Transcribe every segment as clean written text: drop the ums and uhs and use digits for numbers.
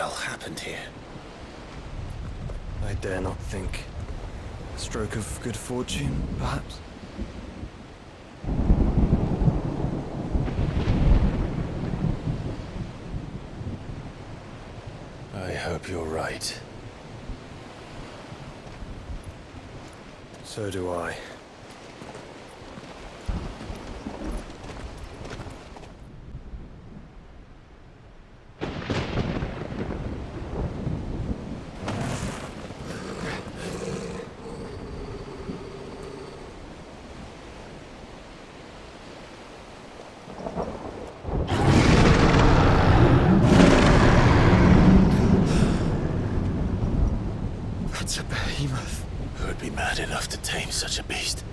hell happened here? I dare not think. A stroke of good fortune, perhaps? I hope you're right. So do I. That's a behemoth. Who would be mad enough to tame such a beast?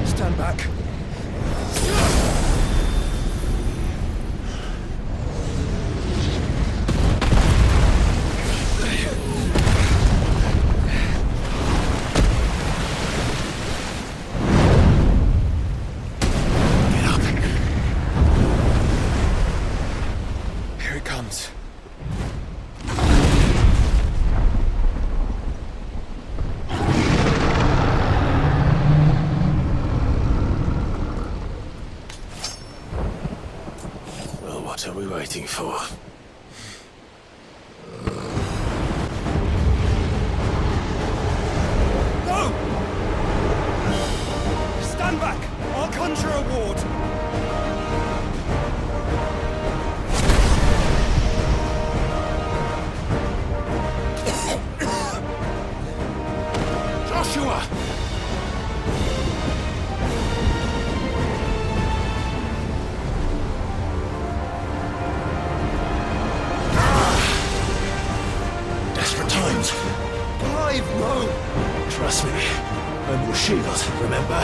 Stand back. Here it comes. Well, what are we waiting for? No! Stand back! I'll conjure a ward! Joshua! Desperate times. Clive, no! Trust me. I'm your shield, remember?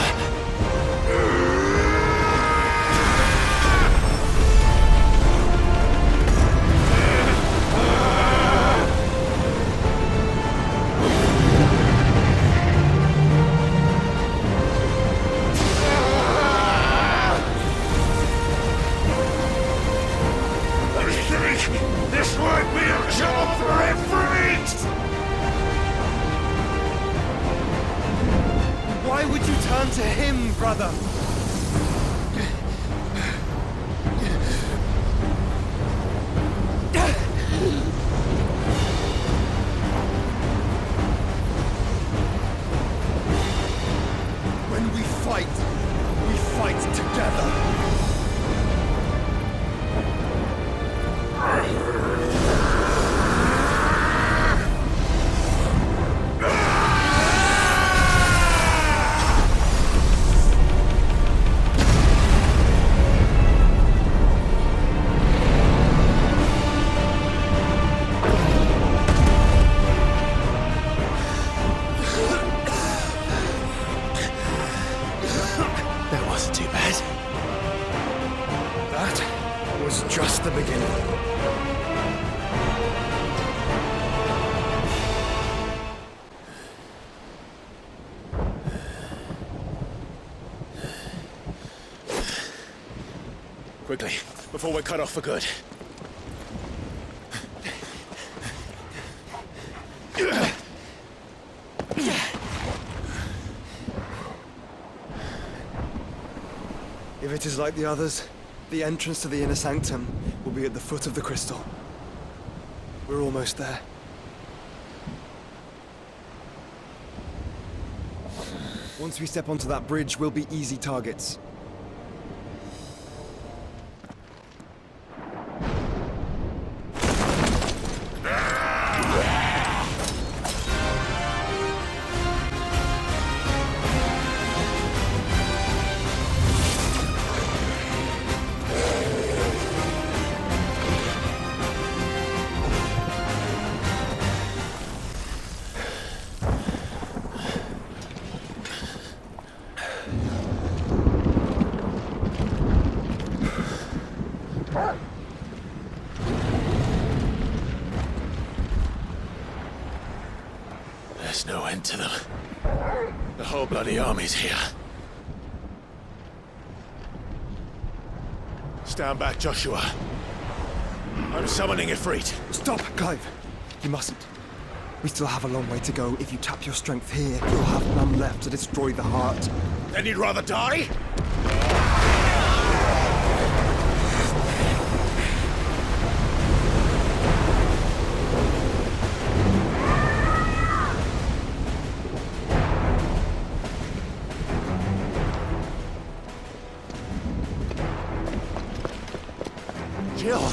This won't be a job for everything! Why would you turn to him, brother? When we fight together. That wasn't too bad. That was just the beginning. Quickly, before we're cut off for good. If it is like the others, the entrance to the inner sanctum will be at the foot of the crystal. We're almost there. Once we step onto that bridge, we'll be easy targets. There's no end to them. The whole bloody army's here. Stand back, Joshua. I'm summoning Ifrit. Stop, Clive! You mustn't. We still have a long way to go. If you tap your strength here, you'll have none left to destroy the heart. Then you'd rather die? Jill!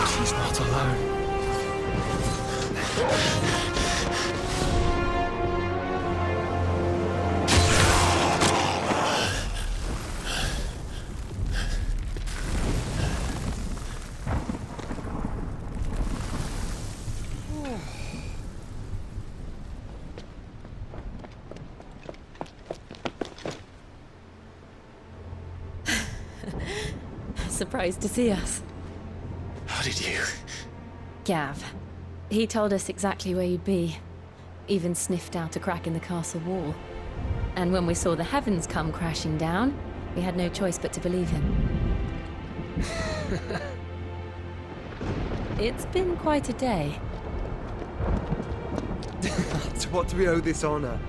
She's not alone. Surprised to see us. How did you? Gav. He told us exactly where you'd be. Even sniffed out a crack in the castle wall. And when we saw the heavens come crashing down, we had no choice but to believe him. It's been quite a day. To what do we owe this honor?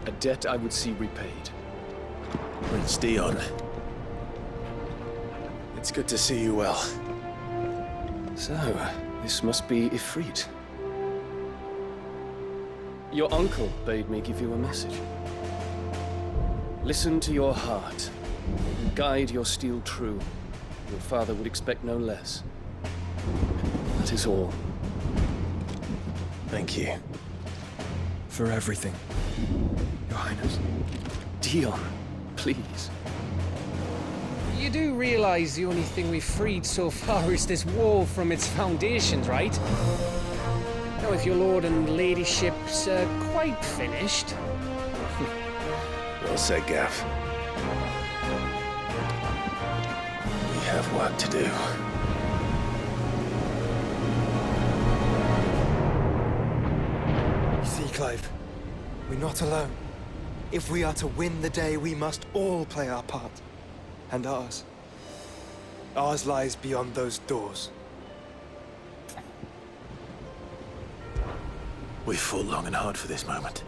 A debt I would see repaid. Prince Dion. It's good to see you well. So, this must be Ifrit. Your uncle bade me give you a message. Listen to your heart, and guide your steel true. Your father would expect no less. That is all. Thank you. For everything, Your Highness. Dion, please. You do realize the only thing we've freed so far is this wall from its foundations, right? Now, if your lord and ladyship's quite finished... Well said, Gav. We have work to do. You see, Clive, we're not alone. If we are to win the day, we must all play our part. And ours. Ours lies beyond those doors. We've fought long and hard for this moment.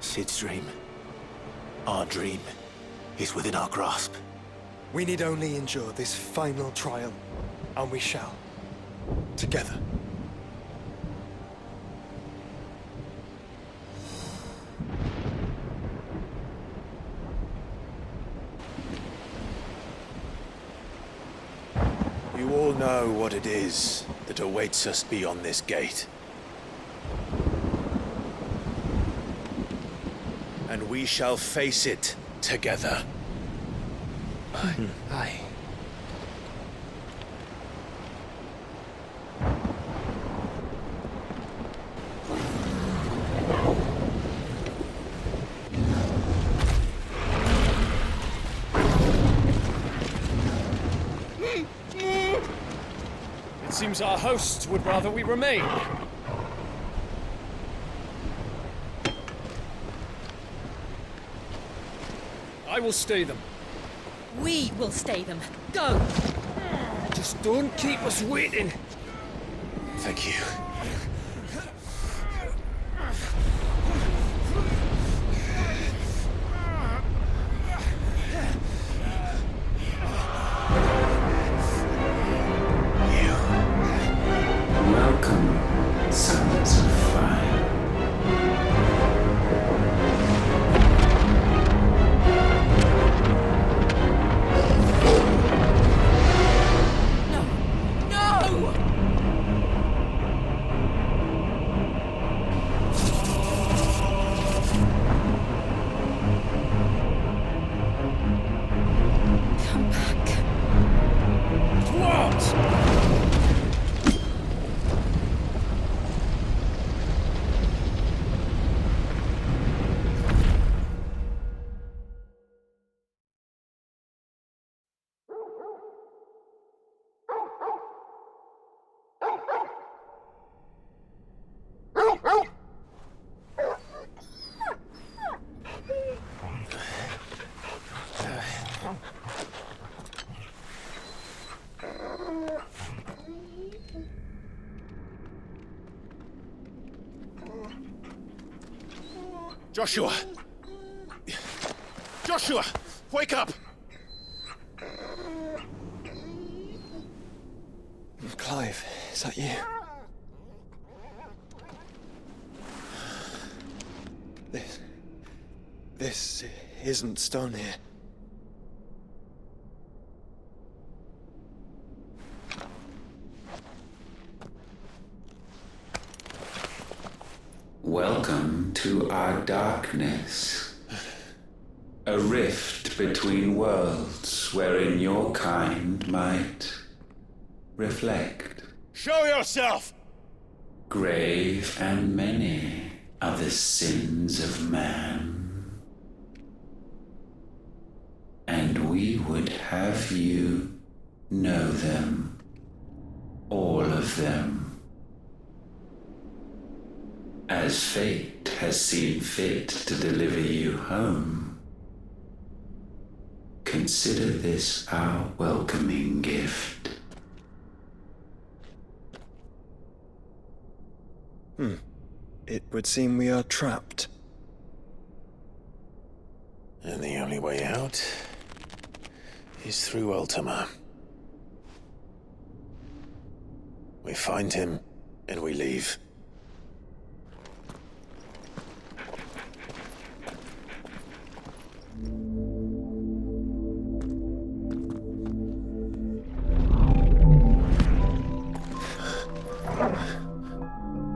Sid's dream, our dream, is within our grasp. We need only endure this final trial, and we shall. Together. You all know what it is that awaits us beyond this gate. And we shall face it together. Aye. It seems our hosts would rather we remain. I will stay them. We will stay them. Go! Just don't keep us waiting. Thank you. Welcome, sons of fire. No! Joshua! Joshua! Wake up! Clive, is that you? This isn't stone here. Welcome to our darkness. A rift between worlds wherein your kind might reflect. Show yourself! Grave and many are the sins of man. And we would have you know them, all of them. As fate has seen fit to deliver you home, consider this our welcoming gift. It would seem we are trapped. And the only way out is through Ultima. We find him, and we leave.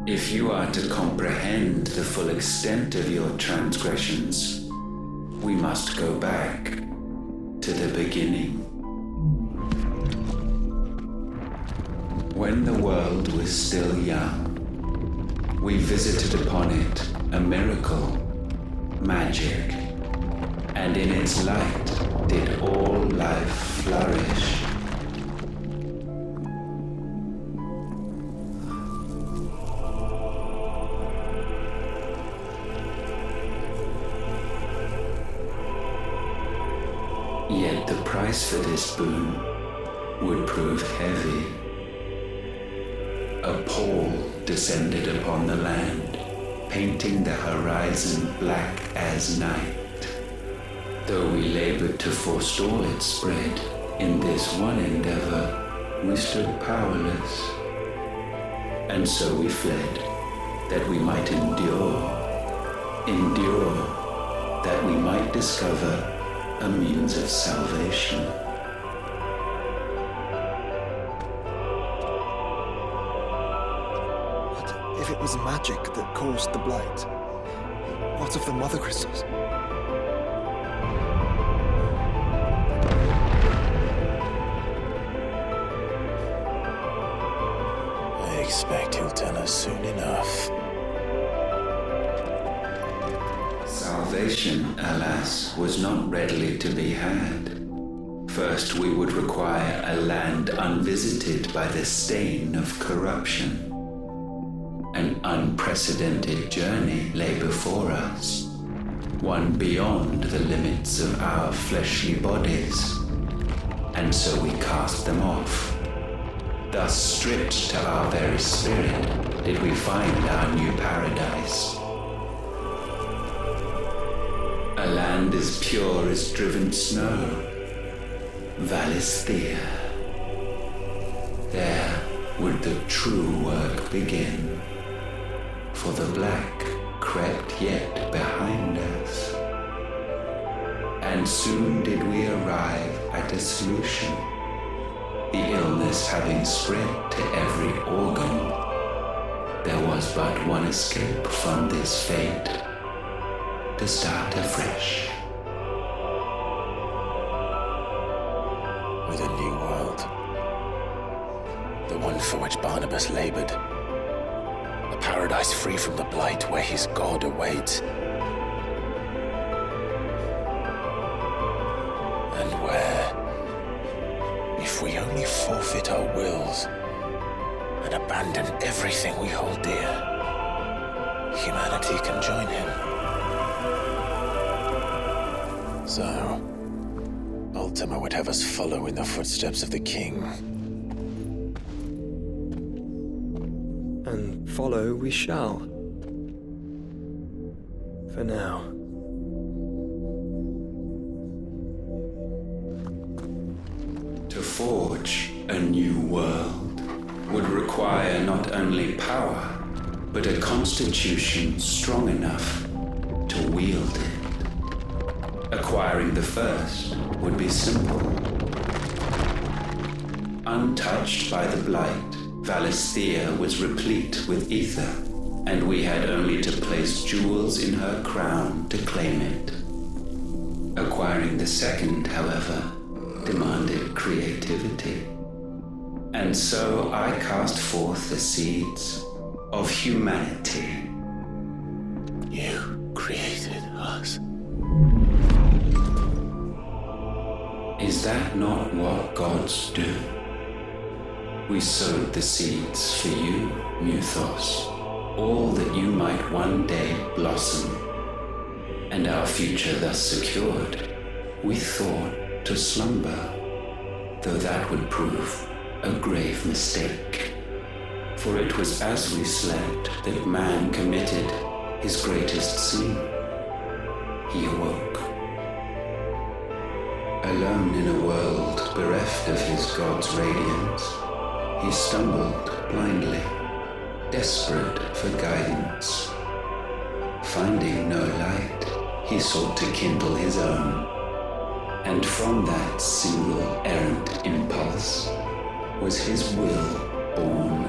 If you are to comprehend the full extent of your transgressions, we must go back to the beginning. When the world was still young, we visited upon it a miracle, magic, and in its light did all life flourish. Yet the price for this boon would prove heavy. A pall descended upon the land, painting the horizon black as night. Though we labored to forestall its spread, in this one endeavor we stood powerless. And so we fled, that we might endure, that we might discover a means of salvation. But if it was magic that caused the blight, what of the mother crystals? I expect he'll tell us soon enough. Salvation, alas, was not readily to be had. First, we would require a land unvisited by the stain of corruption. An unprecedented journey lay before us, one beyond the limits of our fleshly bodies. And so we cast them off. Thus, stripped to our very spirit, did we find our new paradise. A land as pure as driven snow, Valisthea. There would the true work begin, for the black crept yet behind us. And soon did we arrive at a solution, the illness having spread to every organ. There was but one escape from this fate, to start afresh. With a new world. The one for which Barnabas labored. A paradise free from the blight where his God awaits. And where, if we only forfeit our wills and abandon everything we hold dear, humanity can join him. So, Ultima would have us follow in the footsteps of the king. And follow we shall. For now. To forge a new world would require not only power, but a constitution strong enough to wield it. Acquiring the first would be simple. Untouched by the blight, Valisthea was replete with ether, and we had only to place jewels in her crown to claim it. Acquiring the second, however, demanded creativity. And so I cast forth the seeds of humanity. You created us. Is that not what gods do? We sowed the seeds for you, Muthos, all that you might one day blossom. And our future thus secured, we thought to slumber, though that would prove a grave mistake. For it was as we slept that man committed his greatest sin. He awoke. Alone in a world bereft of his God's radiance, he stumbled blindly, desperate for guidance. Finding no light, he sought to kindle his own. And from that single errant impulse was his will born.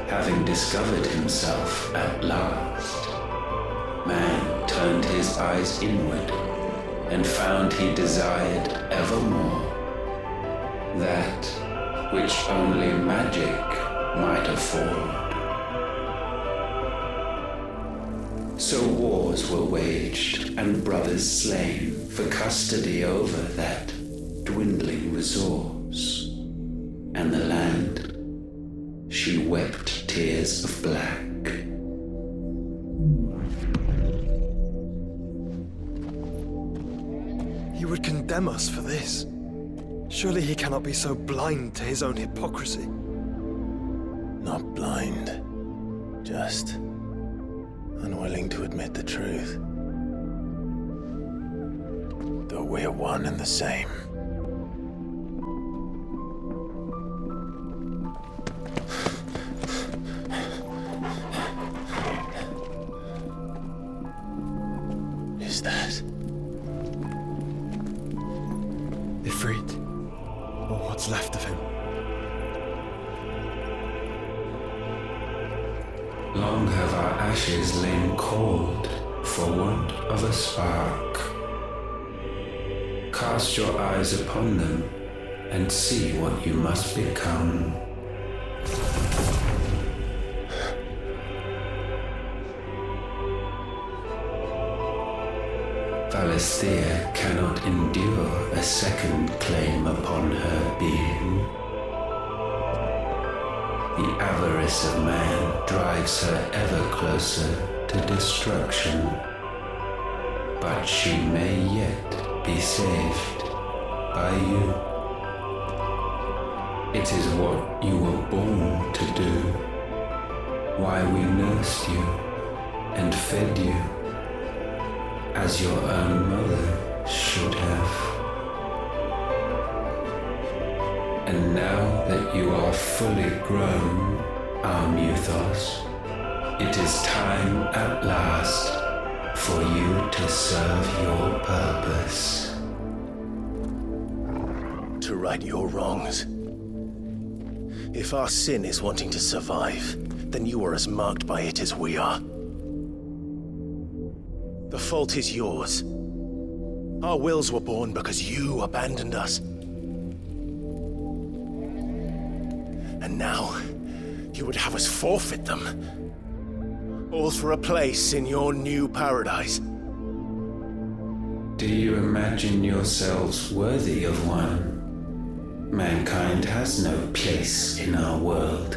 Having discovered himself at last, man turned his eyes inward and found he desired evermore that which only magic might afford. So wars were waged and brothers slain for custody over that dwindling resource. And the land, she wept tears of black. He would condemn us for this. Surely he cannot be so blind to his own hypocrisy. Not blind, just unwilling to admit the truth. Though we're one and the same. Is that Ifrit, or what's left of him. Long have our ashes lain cold for want of a spark. Cast your eyes upon them and see what you must become. Valisthea cannot endure a second claim upon her being. The avarice of man drives her ever closer to destruction. But she may yet be saved by you. It is what you were born to do, why we nursed you and fed you, as your own mother should have. And now that you are fully grown, our Muthos, it is time at last for you to serve your purpose. to right your wrongs? If our sin is wanting to survive, then you are as marked by it as we are. The fault is yours. Our wills were born because you abandoned us. And now, you would have us forfeit them. All for a place in your new paradise. Do you imagine yourselves worthy of one? Mankind has no place in our world.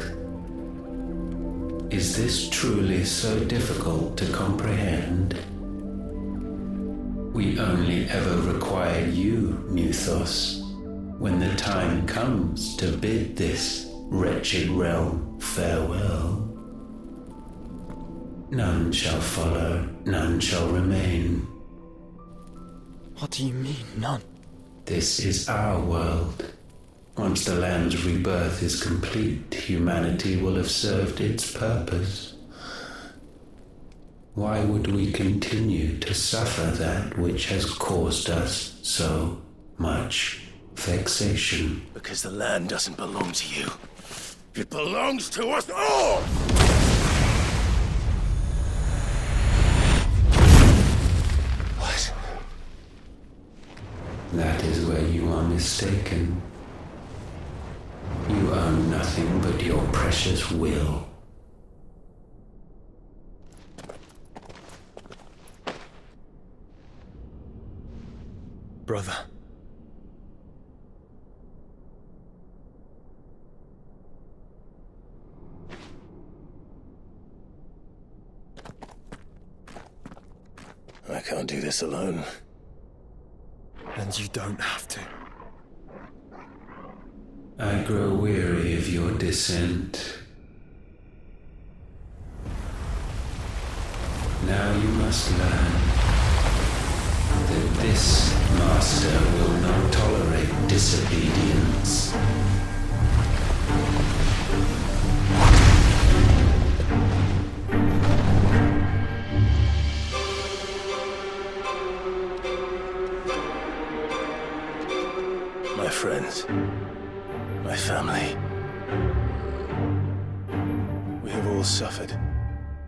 Is this truly so difficult to comprehend? We only ever require you, Muthos, when the time comes to bid this wretched realm farewell. None shall follow, none shall remain. What do you mean, none? This is our world. Once the land's rebirth is complete, humanity will have served its purpose. Why would we continue to suffer that which has caused us so much vexation? Because the land doesn't belong to you. It belongs to us all! What? That is where you are mistaken. You own nothing but your precious will. Brother. I can't do this alone. And you don't have to. I grow weary of your dissent. Now you must learn that this master will not tolerate disobedience. My friends, my family. We have all suffered,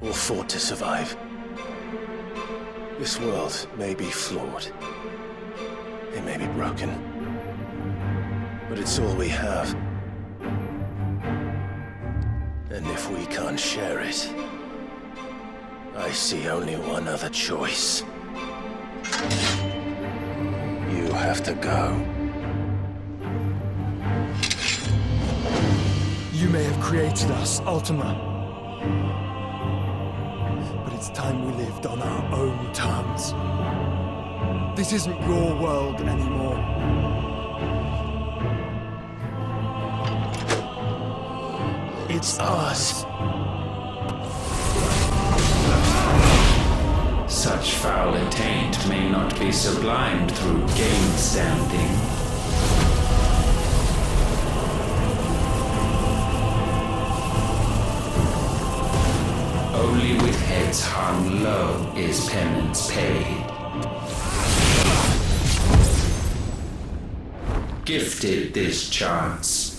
all fought to survive. This world may be flawed. It may be broken. But it's all we have. And if we can't share it, I see only one other choice. You have to go. You may have created us, Ultima. But it's time we lived on our own terms. This isn't your world anymore. It's ours. Such foul attaint may not be sublimed through gain-standing. Only with heads hung low is penance paid. Gifted this chance,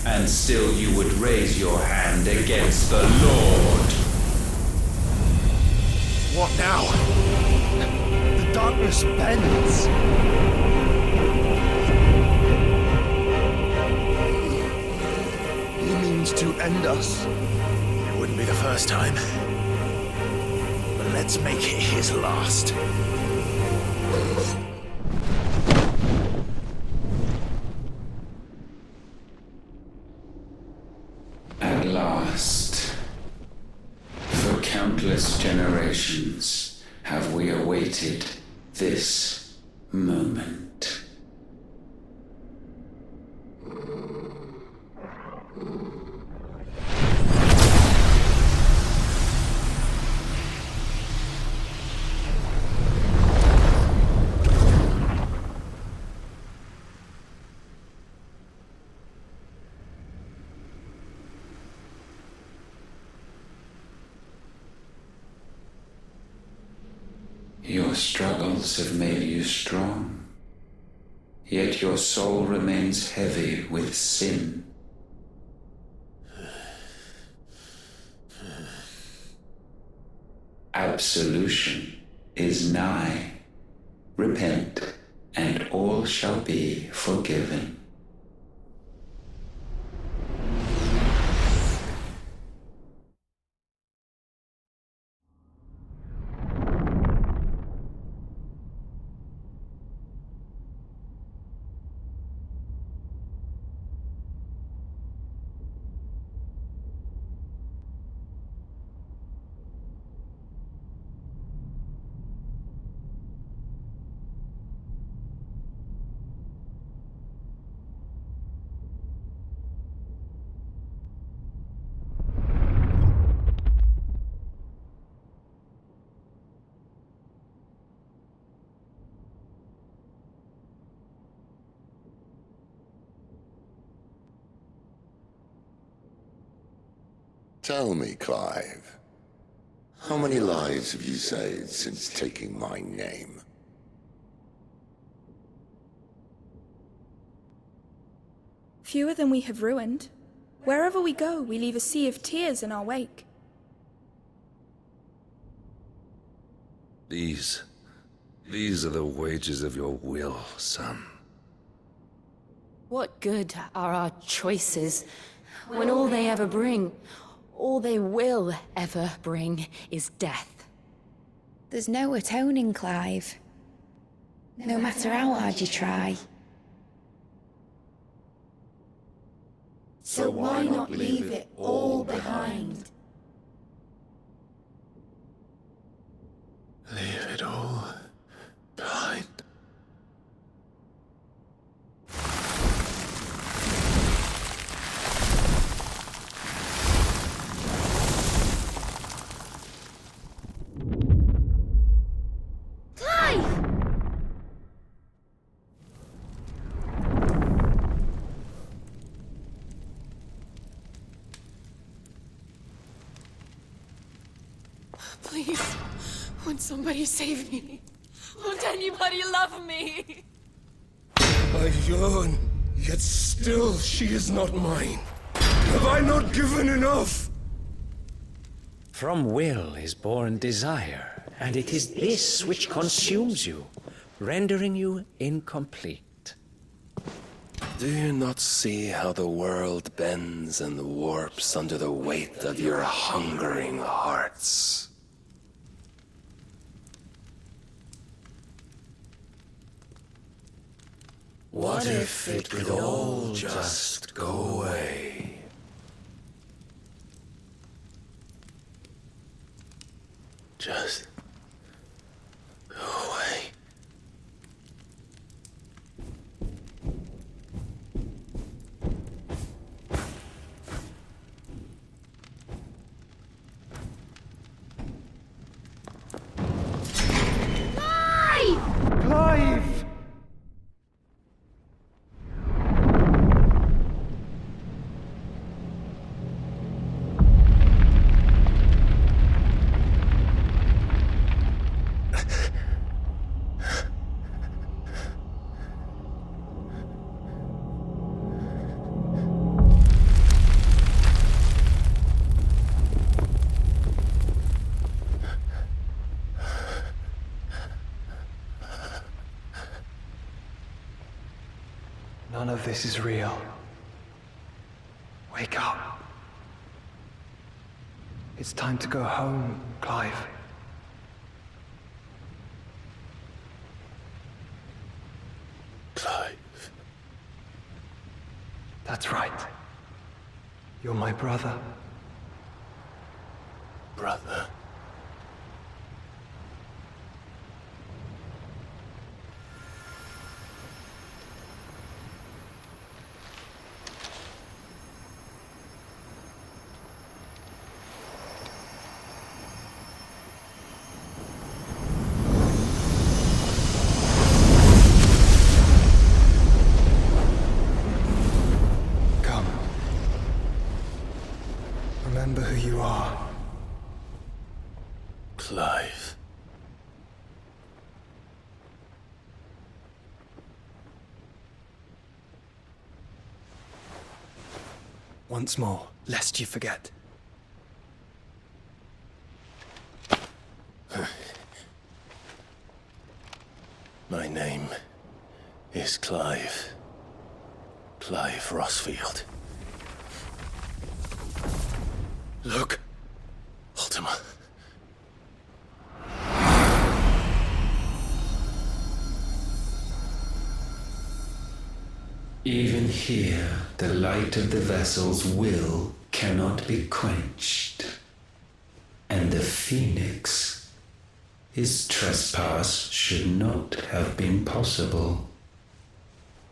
and still you would raise your hand against the Lord. What now? The darkness bends. He means to end us. It wouldn't be the first time. But let's make it his last. At last, for countless generations have we awaited this moment. Your struggles have made you strong, yet your soul remains heavy with sin. Absolution is nigh. Repent, and all shall be forgiven. Tell me, Clive, how many lives have you saved since taking my name? Fewer than we have ruined. Wherever we go, we leave a sea of tears in our wake. These are the wages of your will, son. What good are our choices when all they ever bring, all they will ever bring, is death? There's no atoning, Clive. No matter how hard you try. So why not leave it all behind? Leave it all behind. Please, won't somebody save me? Won't anybody love me? I yearn, yet still she is not mine. Have I not given enough? From will is born desire, and it is this which consumes you, rendering you incomplete. Do you not see how the world bends and warps under the weight of your hungering hearts? What if it could all just go away? Just go away. Clive! None of this is real. Wake up. It's time to go home, Clive. Clive. That's right. You're my brother. Brother. Remember who you are. Clive. Once more, lest you forget. My name is Clive. Clive Rossfield. Look, Ultima. Even here, the light of the vessel's will cannot be quenched. And the Phoenix, his trespass should not have been possible.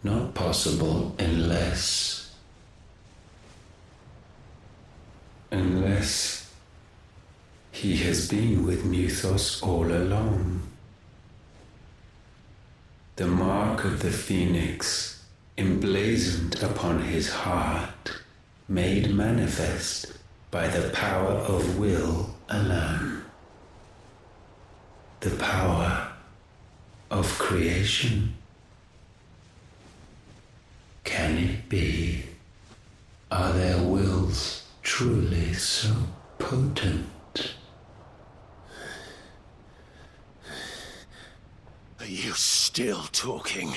Not possible unless he has been with Muthos all along. The mark of the Phoenix, emblazoned upon his heart, made manifest by the power of will alone. The power of creation. Can it be? Are their wills truly so potent? Are you still talking?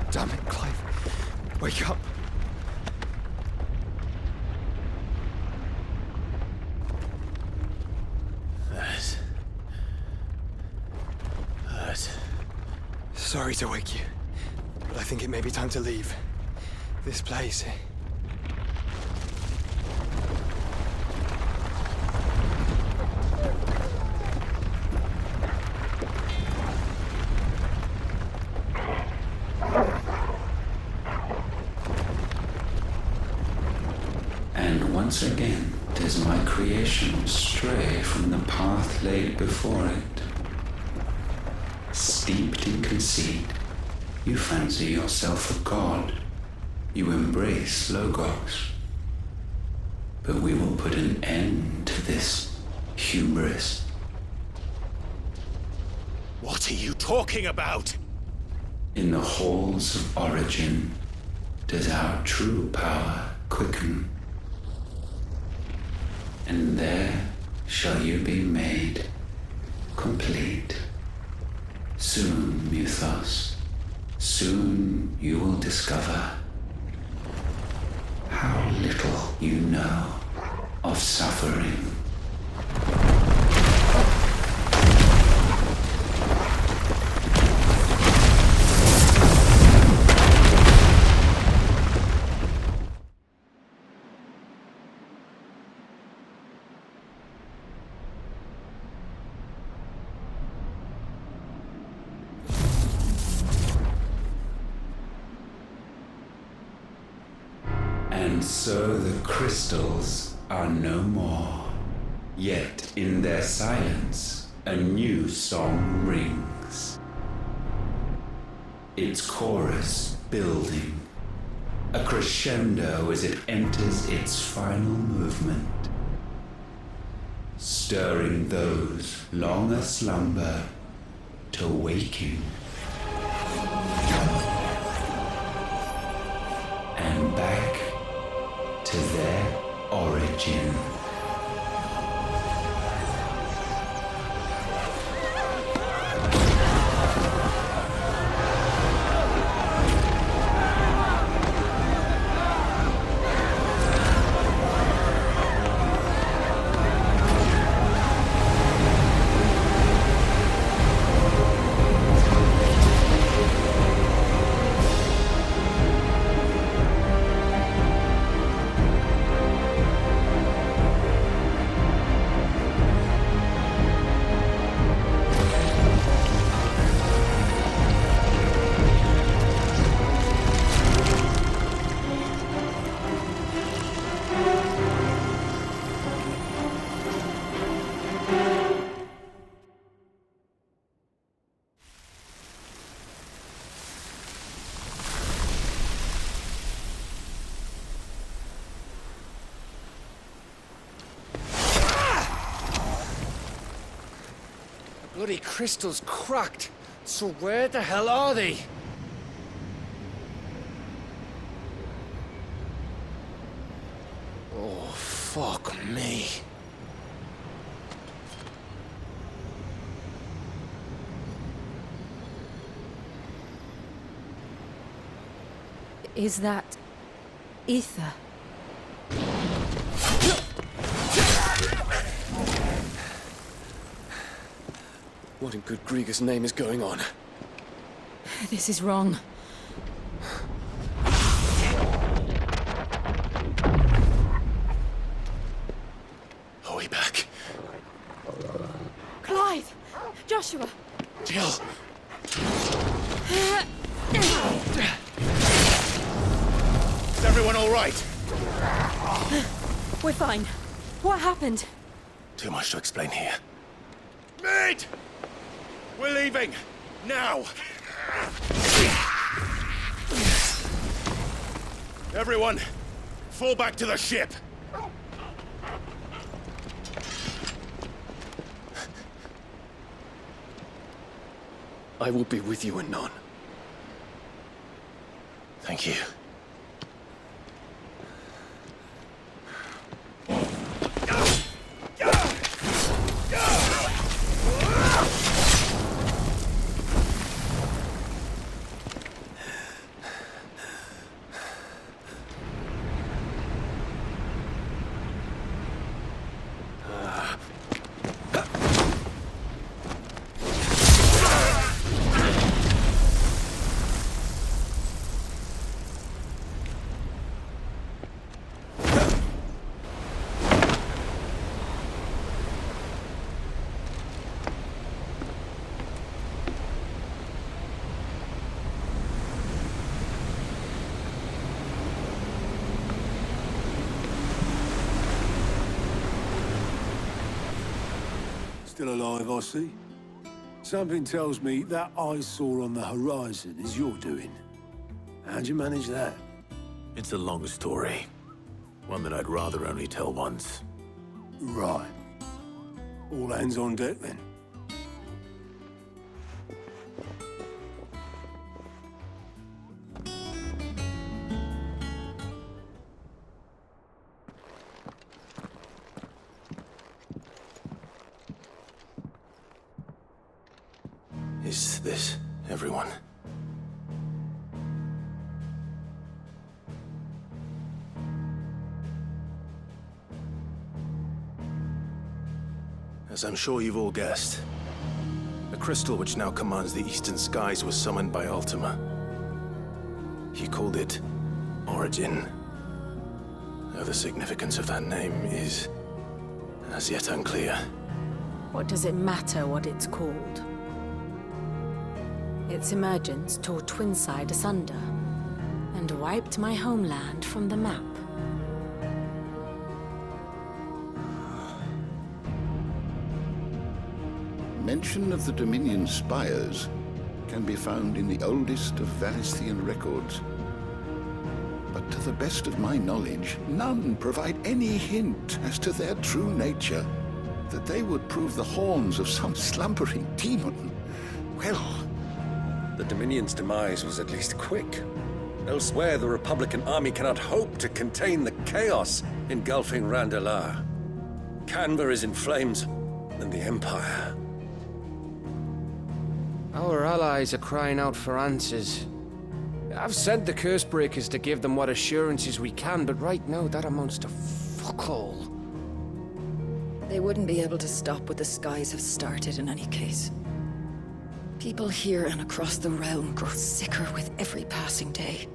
Damn it, Clive. Wake up. That hurt. Sorry to wake you, but I think it may be time to leave. This place. Once again does my creation stray from the path laid before it. Steeped in conceit, you fancy yourself a god. You embrace Logos. But we will put an end to this hubris. What are you talking about? In the halls of origin does our true power quicken. And there shall you be made complete. Soon, Mythos, soon you will discover how little you know of suffering. And so the crystals are no more, yet in their silence a new song rings. Its chorus building, a crescendo as it enters its final movement, stirring those long aslumber to waking. And back to their origin. Bloody crystal's cracked. So where the hell are they? Oh, fuck me. Is that ether? What in good Grieger's name is going on? This is wrong. Hurry back. Clive! Joshua! Jill! Is everyone all right? We're fine. What happened? Too much to explain here. Mate! We're leaving! Now! Everyone, fall back to the ship! I will be with you anon. Thank you. Still alive, I see. Something tells me that I saw on the horizon is your doing. How'd you manage that? It's a long story. One that I'd rather only tell once. Right. All hands on deck, then. Is this everyone? As I'm sure you've all guessed, the crystal which now commands the eastern skies was summoned by Ultima. He called it Origin. Though the significance of that name is as yet unclear. What does it matter what it's called? Its emergence tore Twinside asunder and wiped my homeland from the map. Mention of the Dominion spires can be found in the oldest of Valisthian records. But to the best of my knowledge, none provide any hint as to their true nature. That they would prove the horns of some slumbering demon. Well, the Dominion's demise was at least quick. Elsewhere, the Republican army cannot hope to contain the chaos engulfing Randalar. Canva is in flames, and the Empire. Our allies are crying out for answers. I've sent the Cursebreakers to give them what assurances we can, but right now that amounts to fuck all. They wouldn't be able to stop what the skies have started in any case. People here and across the realm grow sicker with every passing day.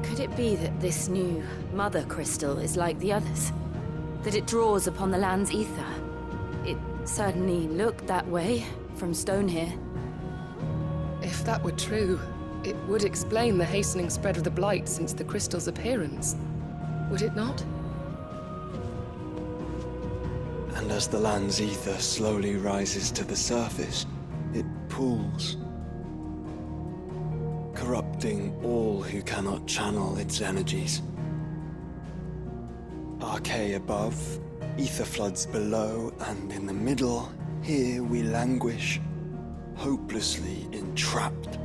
Could it be that this new Mother Crystal is like the others? That it draws upon the land's ether? It certainly looked that way from stone here. If that were true, it would explain the hastening spread of the Blight since the crystal's appearance. Would it not? And as the land's ether slowly rises to the surface, it pools, corrupting all who cannot channel its energies. Arche above, Ether floods below, and in the middle, here we languish, hopelessly entrapped.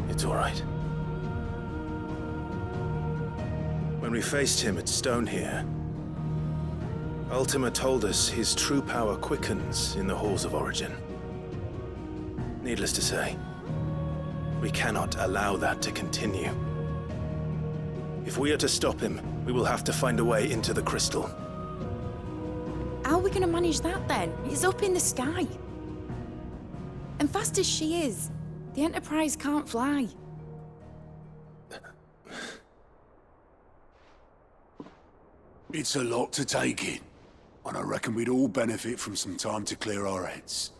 It's all right. When we faced him at Stone here, Ultima told us his true power quickens in the Halls of Origin. Needless to say, we cannot allow that to continue. If we are to stop him, we will have to find a way into the crystal. How are we gonna manage that then? It's up in the sky. And fast as she is, the Enterprise can't fly. It's a lot to take in, and I reckon we'd all benefit from some time to clear our heads.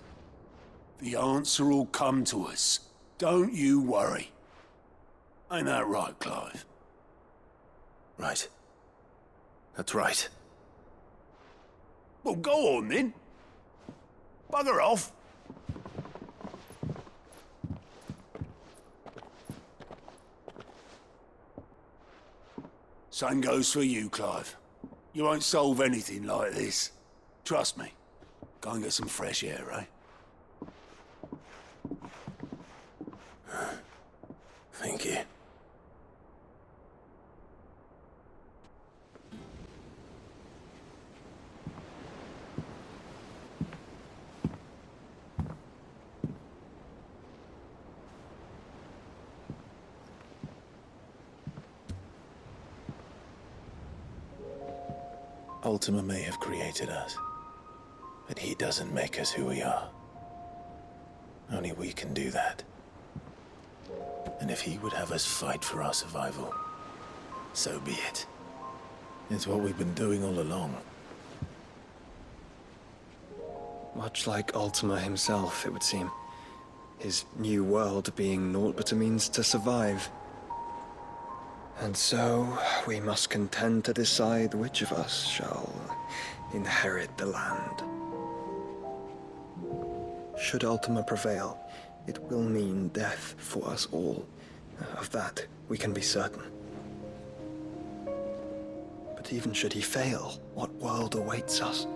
The answer will come to us. Don't you worry. Ain't that right, Clive? Right. That's right. Well, go on then. Bugger off. Same goes for you, Clive. You won't solve anything like this. Trust me. Go and get some fresh air, eh? Thank you. Ultima may have created us, but he doesn't make us who we are. Only we can do that. And if he would have us fight for our survival, so be it. It's what we've been doing all along. Much like Ultima himself, it would seem. His new world being naught but a means to survive. And so, we must contend to decide which of us shall inherit the land. Should Ultima prevail, it will mean death for us all. Of that, we can be certain. But even should he fail, what world awaits us?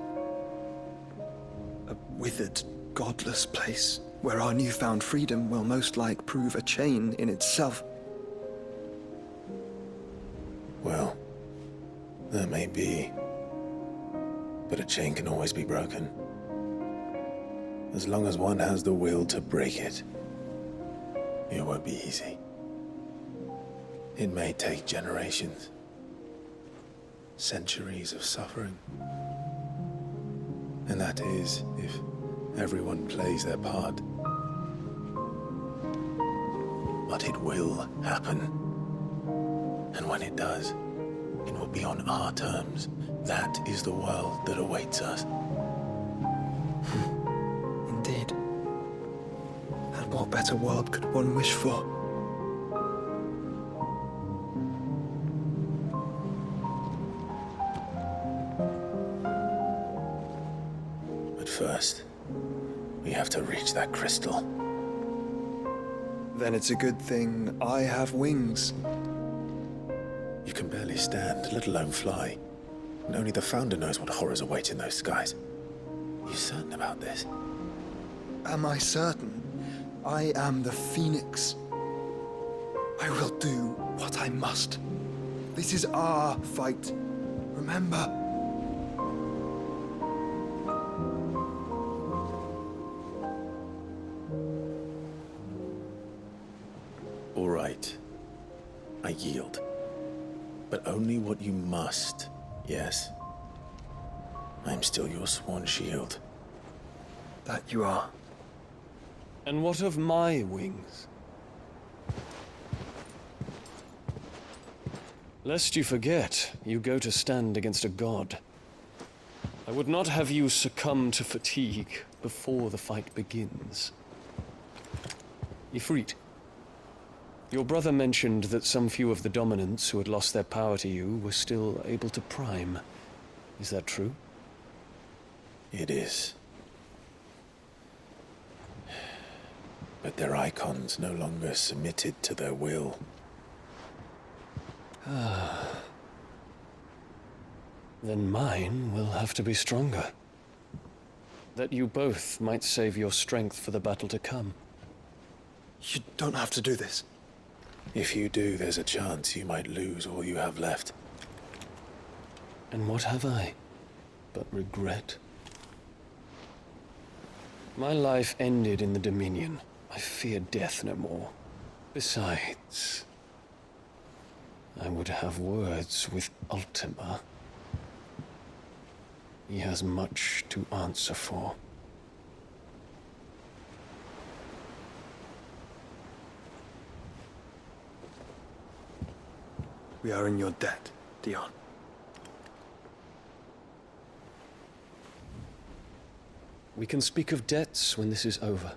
A withered, godless place, where our newfound freedom will most like prove a chain in itself. Well, that may be. But a chain can always be broken. As long as one has the will to break it. It won't be easy. It may take generations. Centuries of suffering. And that is if everyone plays their part. But it will happen. And when it does, it will be on our terms. That is the world that awaits us. Indeed. And what better world could one wish for? But first, we have to reach that crystal. Then it's a good thing I have wings. You can barely stand, let alone fly. And only the Founder knows what horrors await in those skies. Are you certain about this? Am I certain? I am the Phoenix. I will do what I must. This is our fight. Remember? All right. I yield. But only what you must, yes? I'm still your sworn shield. That you are. And what of my wings? Lest you forget, you go to stand against a god. I would not have you succumb to fatigue before the fight begins. Ifrit, your brother mentioned that some few of the dominants who had lost their power to you were still able to prime. Is that true? It is. but their icons no longer submitted to their will. Then mine will have to be stronger. That you both might save your strength for the battle to come. You don't have to do this. If you do, there's a chance you might lose all you have left. And what have I but regret? My life ended in the Dominion. I fear death no more. Besides, I would have words with Ultima. He has much to answer for. We are in your debt, Dion. We can speak of debts when this is over.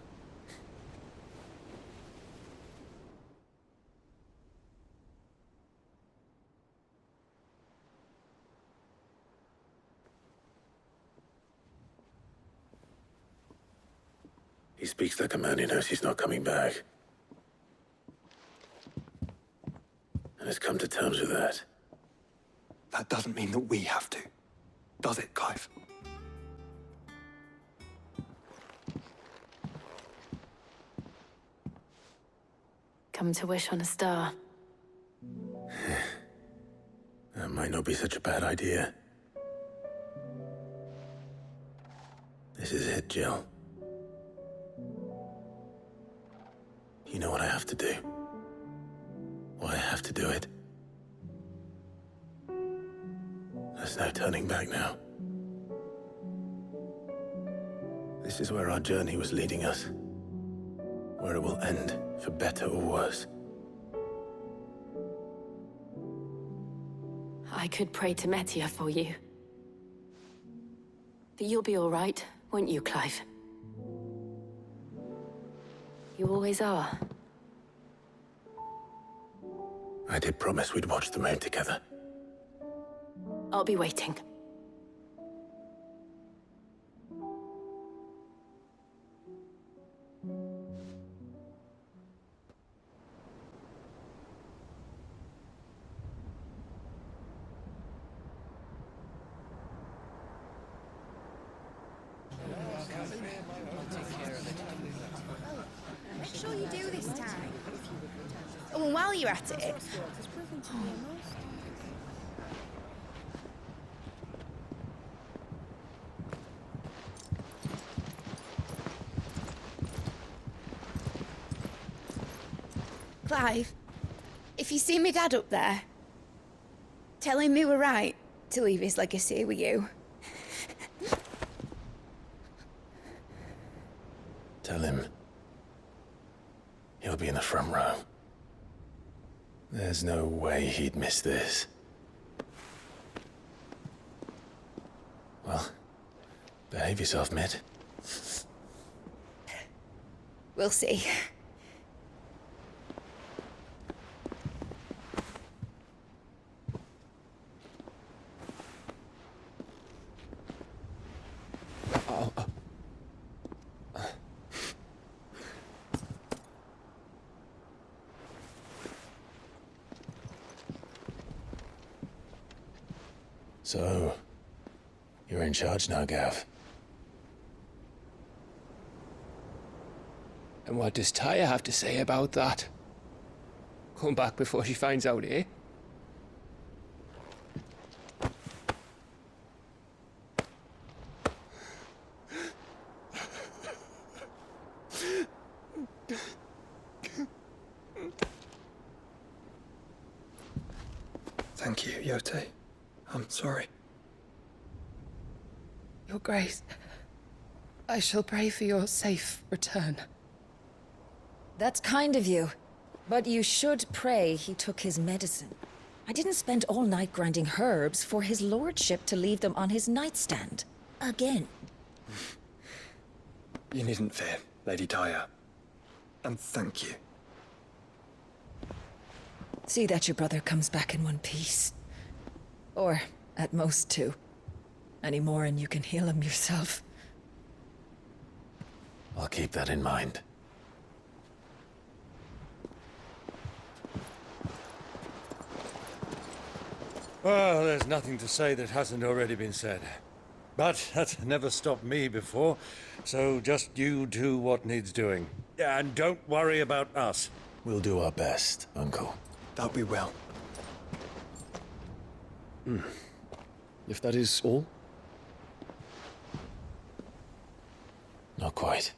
He speaks like a man who knows he's not coming back. And has come to terms with that. That doesn't mean that we have to, does it, Clive? Come to wish on a star. That might not be such a bad idea. This is it, Jill. You know what I have to do. Why I have to do it. There's no turning back now. This is where our journey was leading us. Where it will end, for better or worse. I could pray to Metia for you. But you'll be all right, won't you, Clive? You always are. I did promise we'd watch the moon together. I'll be waiting. Make sure you do this time. Oh, and while you're at it... Clive, if you see me dad up there, tell him we were right to leave his legacy with you. Tell him he'll be in the front row. There's no way he'd miss this. Well, behave yourself, Mid. We'll see. So, you're in charge now, Gav. And what does Tyre have to say about that? Come back before she finds out, eh? Thank you, Yote. I'm sorry. Your Grace, I shall pray for your safe return. That's kind of you. But you should pray he took his medicine. I didn't spend all night grinding herbs for his lordship to leave them on his nightstand. Again. You needn't fear, Lady Tyre. And thank you. See that your brother comes back in one piece. Or, at most, two. Any more and you can heal him yourself. I'll keep that in mind. Well, there's nothing to say that hasn't already been said. But that's never stopped me before, so just you do what needs doing. And don't worry about us. We'll do our best, Uncle. That we will. If that is all? Not quite.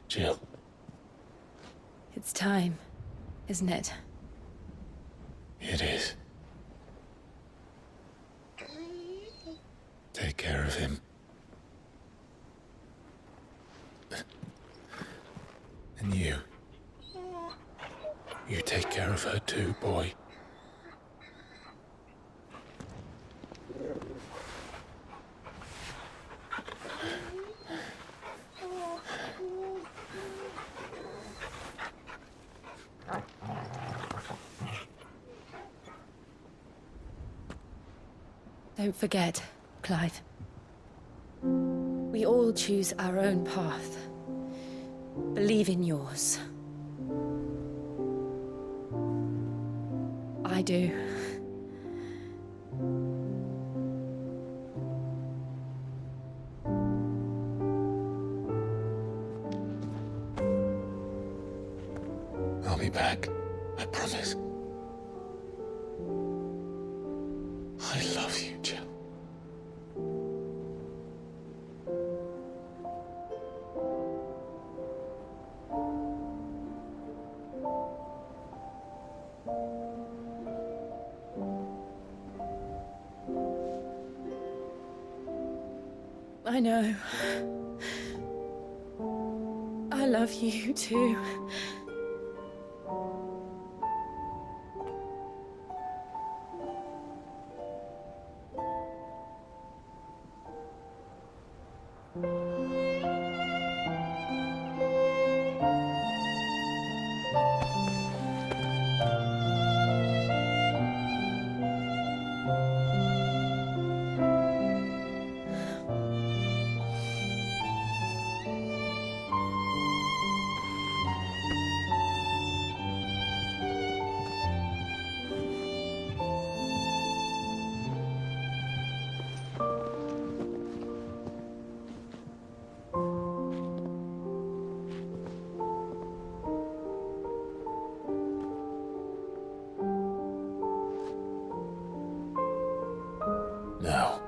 Jill. It's time, isn't it? It is. Take care of him. And you. You take care of her too, boy. Don't forget, Clive. We all choose our own path. Believe in yours. I do. I'll be back. I promise. I love you, Jill. I know. I love you too. Now,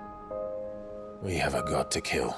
we have a god to kill.